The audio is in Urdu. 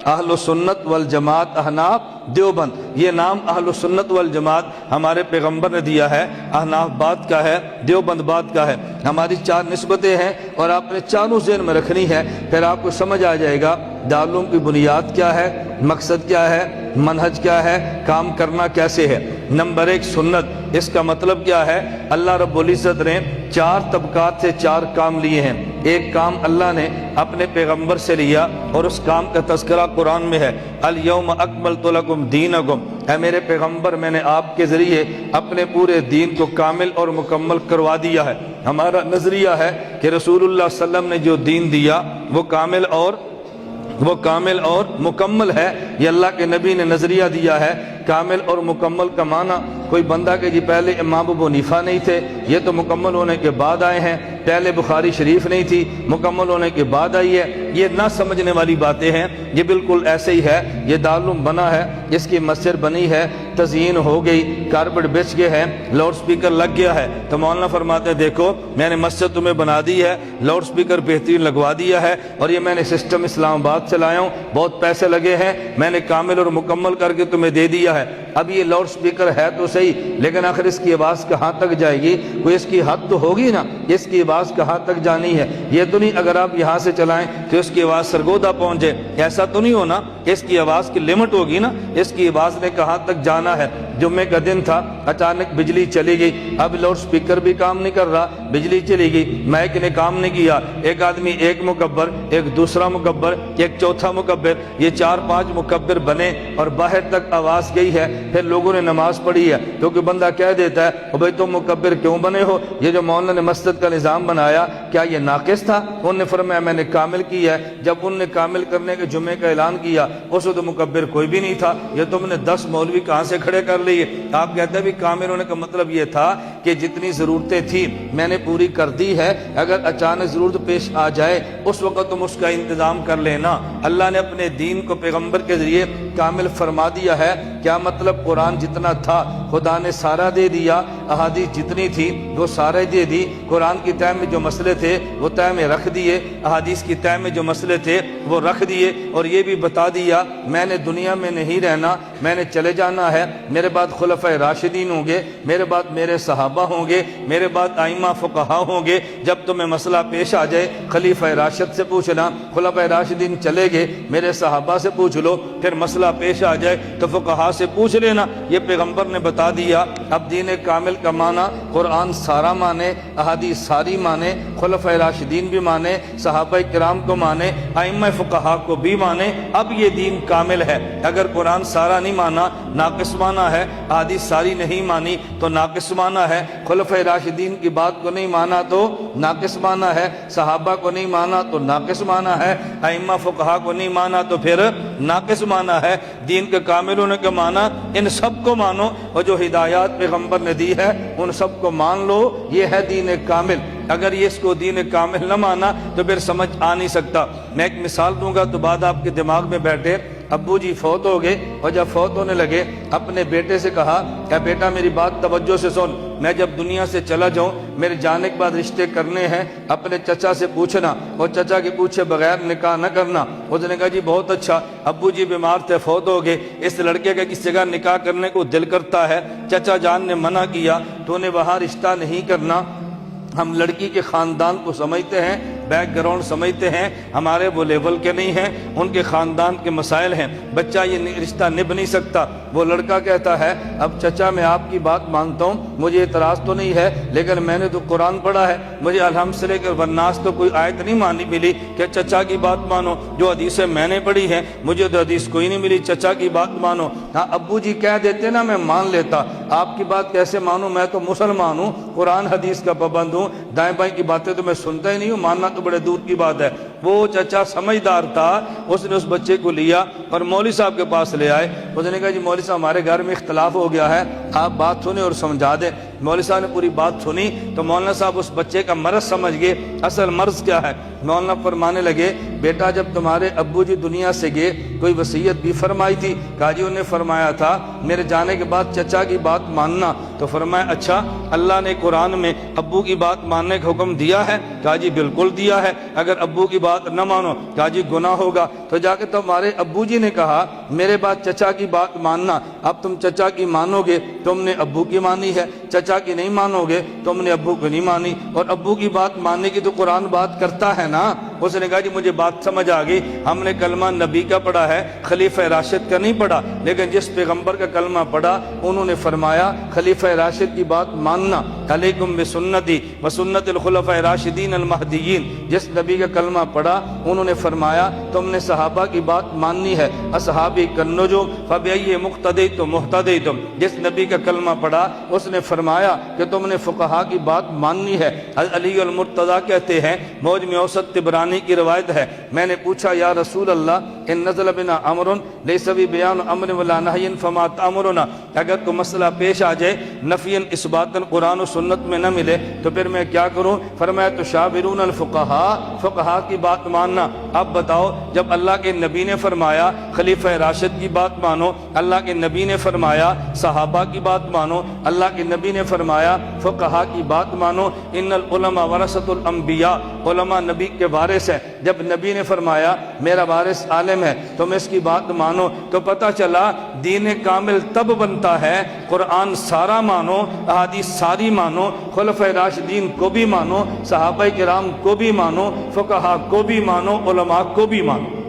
اہل سنت والجماعت احناف دیوبند، یہ نام اہل سنت والجماعت ہمارے پیغمبر نے دیا ہے، احناف بات کا ہے، دیوبند بات کا ہے۔ ہماری 4 نسبتیں ہیں اور آپ نے چاروں ذہن میں رکھنی ہے، پھر آپ کو سمجھ آ جائے گا دارالعلوم کی بنیاد کیا ہے، مقصد کیا ہے، منہج کیا ہے، کام کرنا کیسے ہے۔ نمبر 1 سنت، اس کا مطلب کیا ہے؟ اللہ رب العزت نے 4 طبقات سے 4 کام لیے ہیں۔ ایک کام اللہ نے اپنے پیغمبر سے لیا اور اس کام کا تذکرہ قرآن میں ہے، الیوم اکملت لکم دینکم، اے میرے پیغمبر میں نے آپ کے ذریعے اپنے پورے دین کو کامل اور مکمل کروا دیا ہے۔ ہمارا نظریہ ہے کہ رسول اللہ صلی اللہ علیہ وسلم نے جو دین دیا وہ کامل اور مکمل ہے۔ یہ اللہ کے نبی نے نظریہ دیا ہے۔ کامل اور مکمل کا معنی کوئی بندہ کہ جی پہلے امام ابو حنیفہ نہیں تھے، یہ تو مکمل ہونے کے بعد آئے ہیں، پہلے بخاری شریف نہیں تھی، مکمل ہونے کے بعد آئی ہے، یہ نہ سمجھنے والی باتیں ہیں۔ یہ بالکل ایسے ہی ہے، یہ دارالعلوم بنا ہے، اس کی مسجد بنی ہے، تزئین ہو گئی، کارپٹ بچ گئے ہیں، لاؤڈ سپیکر لگ گیا ہے، تو مولانا فرماتے ہیں دیکھو میں نے مسجد تمہیں بنا دی ہے، لاؤڈ سپیکر بہترین لگوا دیا ہے، اور یہ میں نے سسٹم اسلام آباد سے لایا ہوں، بہت پیسے لگے ہیں، میں نے کامل اور مکمل کر کے تمہیں دے دیا ہے۔ اب یہ لاؤڈ سپیکر ہے تو صحیح، لیکن آخر اس کی آواز کہاں تک جائے گی؟ کوئی اس کی حد تو ہوگی نا، اس کی آواز کہاں تک جانی ہے؟ یہ تو نہیں اگر آپ یہاں سے چلائیں تو اس کی آواز سرگودا پہنچے، ایسا تو نہیں ہونا، اس کی آواز کی لمٹ ہوگی نا، اس کی آواز نے کہاں تک جانا ہے۔ جمعے کا دن تھا، اچانک بجلی چلی گئی، اب لاؤڈ سپیکر بھی کام نہیں کر رہا، بجلی چلی گئی، مائک نے کام نہیں کیا، ایک آدمی ایک مکبر، ایک دوسرا مکبر، ایک چوتھا مکبر، یہ 4-5 مکبر بنے اور باہر تک آواز گئی ہے۔ پھر لوگوں نے نماز پڑھی ہے، کیونکہ بندہ کہہ دیتا ہے او بھائی تم مکبر کیوں بنے ہو؟ یہ جو مولانا نے مسجد کا نظام بنایا کیا یہ ناقص تھا؟ انہوں نے فرمایا میں نے کامل کیا ہے۔ جب انہوں نے کامل کرنے کے جمعے کا اعلان کیا اس وقت مکبر کوئی بھی نہیں تھا، یہ تم نے 10 مولوی کہاں سے کھڑے کر لیے؟ آپ کہتے ہیں بھی کامل ہونے کا مطلب یہ تھا کہ جتنی ضرورتیں تھی میں نے پوری کر دی ہے، اگر اچانک ضرورت پیش آ جائے اس وقت تم اس کا انتظام کر لینا۔ اللہ نے اپنے دین کو پیغمبر کے ذریعے کامل فرما دیا ہے۔ کیا مطلب؟ قرآن جتنا تھا خدا نے سارا دے دیا، احادیث جتنی تھی وہ سارے دے دی، قرآن کی طے میں جو مسئلے تھے وہ طے میں رکھ دیے، احادیث کی طے میں جو مسئلے تھے وہ رکھ دیے، اور یہ بھی بتا دیا میں نے دنیا میں نہیں رہنا، میں نے چلے جانا ہے، میرے بعد خلفائے راشدین ہوں گے، میرے بعد میرے صحابہ ہوں گے، میرے بعد ائمہ فقہا ہوں گے۔ جب تمہیں مسئلہ پیش آ جائے خلیفہ راشد سے پوچھنا، خلفائے راشدین چلے گئے، میرے صحابہ سے پوچھ لو، پھر مسئلہ پیش آ جائے تو فقہا سے پوچھ لینا۔ یہ پیغمبر نے بتا دیا۔ اب دین کامل کا معنی قرآن سارا مانے، احادیث ساری مانے، خلفائے راشدین بھی مانے، صحابہ کرام کو مانے، ائمہ فقہا کو بھی مانے، اب یہ دین کامل ہے۔ اگر قرآن سارا نہیں مانا ناقص مانا ہے، احادیث ساری نہیں مانی تو ناقص مانا ہے، خلفائے راشدین کی بات کو نہیں مانا تو ناقص مانا ہے، صحابہ کو نہیں مانا تو ناقص مانا ہے، ائمہ فقہا کو نہیں مانا تو پھر ناقص مانا ہے۔ دین کے کامل ہونے کا معنی ان سب کو مانو، اور جو ہدایات پیغمبر نے دی ہے ان سب کو مان لو، یہ ہے دین کامل۔ اگر یہ اس کو دین کامل نہ مانا تو پھر سمجھ آ نہیں سکتا۔ میں ایک مثال دوں گا تو بعد آپ کے دماغ میں بیٹھے۔ ابو جی فوت ہو گئے اور جب فوت ہونے لگے اپنے بیٹے سے کہا کہ بیٹا میری بات توجہ سے سن، میں جب دنیا سے چلا جاؤں میرے جانے کے بعد رشتے کرنے ہیں، اپنے چچا سے پوچھنا اور چچا کے پوچھے بغیر نکاح نہ کرنا۔ اس نے کہا جی بہت اچھا، ابو جی بیمار تھے فوت ہو گئے، اس لڑکے کا کس جگہ نکاح کرنے کو دل کرتا ہے، چچا جان نے منع کیا تو نے وہاں رشتہ نہیں کرنا۔ ہم لڑکی کے خاندان کو سمجھتے ہیں، بیک گراؤنڈ سمجھتے ہیں، ہمارے وہ لیول کے نہیں ہیں، ان کے خاندان کے مسائل ہیں، بچہ یہ رشتہ نبھ نہیں سکتا۔ وہ لڑکا کہتا ہے اب چچا میں آپ کی بات مانتا ہوں، مجھے اعتراض تو نہیں ہے، لیکن میں نے تو قرآن پڑھا ہے، مجھے الحمد سے لے کر والناس تو کوئی آیت نہیں مانی ملی کہ چچا کی بات مانو، جو حدیثیں میں نے پڑھی ہیں مجھے تو حدیث کوئی نہیں ملی چچا کی بات مانو۔ ہاں ابو جی کہہ دیتے نا میں مان لیتا، آپ کی بات کیسے مانوں، میں تو مسلمان ہوں، قرآن حدیث کا پابند ہوں، دائیں بائیں کی باتیں تو میں سنتا ہی نہیں ہوں، ماننا تو بڑے دور کی بات ہے۔ وہ چچا سمجھدار تھا، اس نے اس بچے کو لیا اور مولوی صاحب کے پاس لے آئے۔ اس نے کہا جی مولوی صاحب ہمارے گھر میں اختلاف ہو گیا ہے، آپ بات سنیں اور سمجھا دیں۔ مولوی صاحب نے پوری بات سنی تو مولانا صاحب اس بچے کا مرض سمجھ گئے، اصل مرض کیا ہے۔ مولانا فرمانے لگے بیٹا جب تمہارے ابو جی دنیا سے گئے کوئی وصیت بھی فرمائی تھی؟ کہا جی انہوں نے فرمایا تھا میرے جانے کے بعد چچا کی بات ماننا۔ تو فرمایا اچھا اللہ نے قرآن میں ابو کی بات ماننے کا حکم دیا ہے؟ کہا جی بالکل دیا ہے، اگر ابو کی بات نہ مانو، کہا جی گناہ ہوگا۔ تو جا کے تمہارے ابو جی نے کہا میرے بعد چچا کی بات ماننا، اب تم چچا کی مانو گے تم نے ابو کی مانی ہے، چچا کی نہیں مانو گے تم نے ابو کو نہیں مانی، اور ابو کی بات ماننے کی تو قرآن بات کرتا ہے نا۔ اس نے کہا جی مجھے بات سمجھ آ گئی، ہم نے کلمہ نبی کا پڑھا ہے، خلیفہ راشد کا نہیں پڑھا، لیکن جس پیغمبر کا کلمہ پڑھا انہوں نے فرمایا خلیفہ راشد کی بات ماننا، علیکم بسنتی وسنت الخلفاء راشدین المہدیین۔ جس نبی کا کلمہ پڑھا انہوں نے فرمایا تم نے صحابہ کی بات ماننی ہے، اصحابی کنجم فبئی مقتدیتم مہتدیتم۔ جس نبی کا کلمہ پڑھا اس نے فرمایا کہ تم نے فقہا کی بات ماننی ہے۔ علی المرتضیٰ کہتے ہیں، معجم اوسط طبرانی کی روایت ہے، میں نے پوچھا یا رسول اللہ ان نزل بنا امر لیس بی بیان امر ولا نہی فما تامرنا، اگر کوئی مسئلہ پیش آ جائے نفیاً اثباتاً قرآن و سنت میں نہ ملے تو پھر میں کیا کروں؟ فرمایا تشاورون الفقہاء، فقہا کی بات ماننا۔ اب بتاؤ جب اللہ کے نبی نے فرمایا خلیفہ راشد کی بات مانو، اللہ کے نبی نے فرمایا صحابہ کی بات مانو، اللہ کے نبی نے فرمایا فقہا کی بات مانو، ان العلماء ورثۃ الانبیاء، علماء نبی کے وارث ہیں، جب نبی نے فرمایا میرا وارث عالم ہے تم اس کی بات مانو، تو پتہ چلا دین کامل تب بنتا ہے قرآن سارا مانو، احادیث ساری مانو، خلفۂ راشدین کو بھی مانو، صحابہ کرام کو بھی مانو، فقہا کو بھی مانو، علماء کو بھی مانو۔